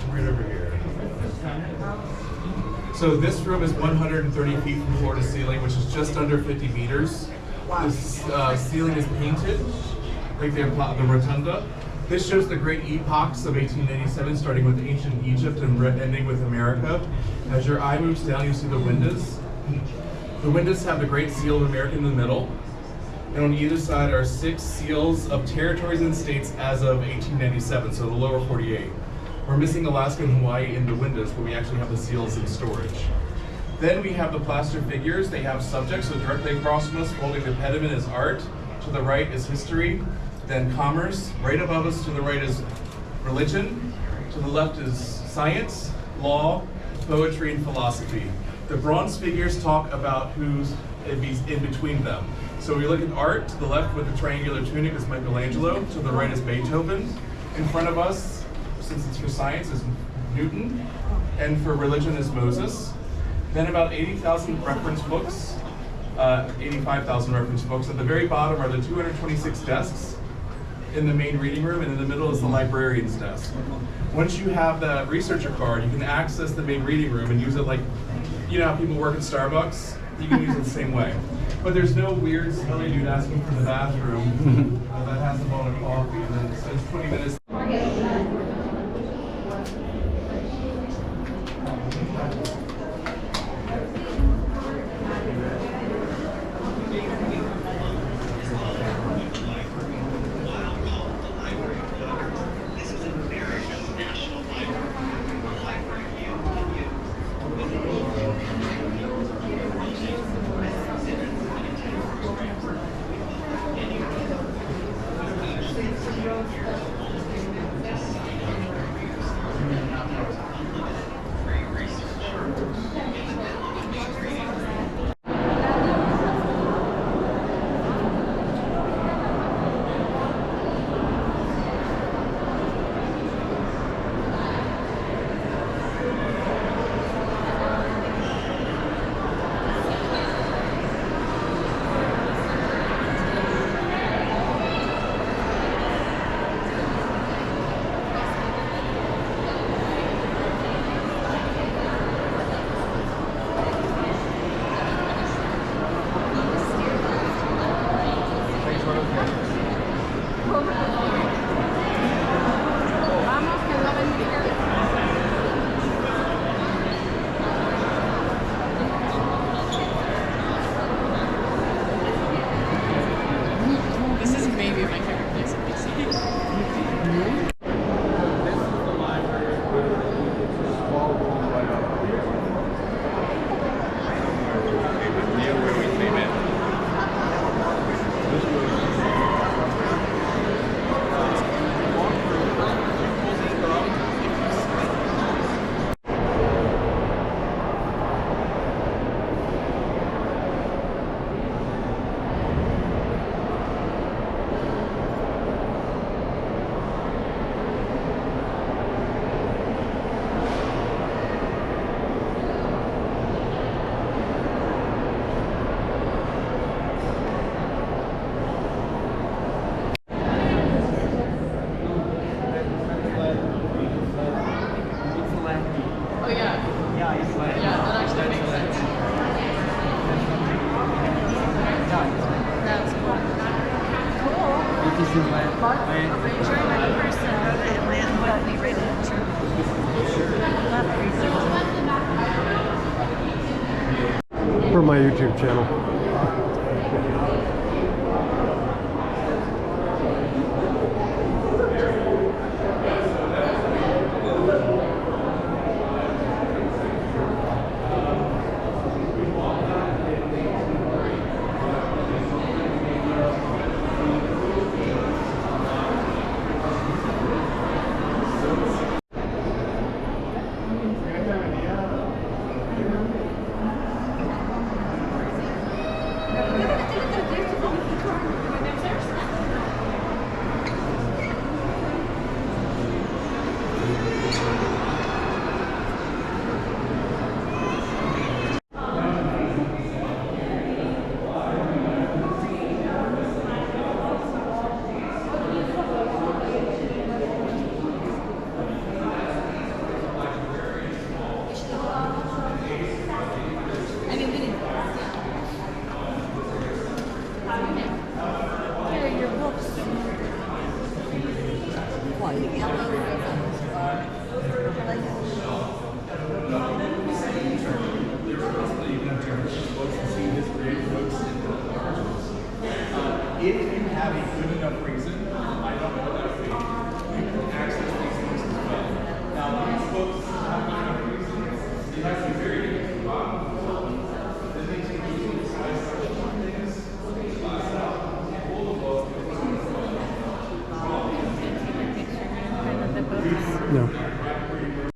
Right over here. So this room is 130 feet from floor to ceiling, which is just under 50 meters. This ceiling is painted, like the rotunda. This shows the great epochs of 1897, starting with ancient Egypt and ending with America. As your eye moves down, you see the windows. The windows have the Great Seal of America in the middle. And on either side are 6 seals of territories and states as of 1897, so the lower 48. We're missing Alaska and Hawaii in the windows, but we actually have the seals in storage. Then we have the plaster figures. They have subjects, so directly across from us, holding the pediment is art. To the right is history, then commerce. Right above us to the right is religion. To the left is science, law, poetry, and philosophy. The bronze figures talk about who's in between them. So we look at art. To the left with the triangular tunic is Michelangelo. To the right is Beethoven. In front of us, since it's for science, is Newton. And for religion is Moses. Then about 80,000 reference books, 85,000 reference books. At the very bottom are the 226 desks in the main reading room, and in the middle is the librarian's desk. Once you have the researcher card, you can access the main reading room and use it like, you know how people work at Starbucks? You can use it the same way. But there's no weird, smelly dude asking for the bathroom that has a bowl of coffee, and then it says 20 minutes. For my YouTube channel. It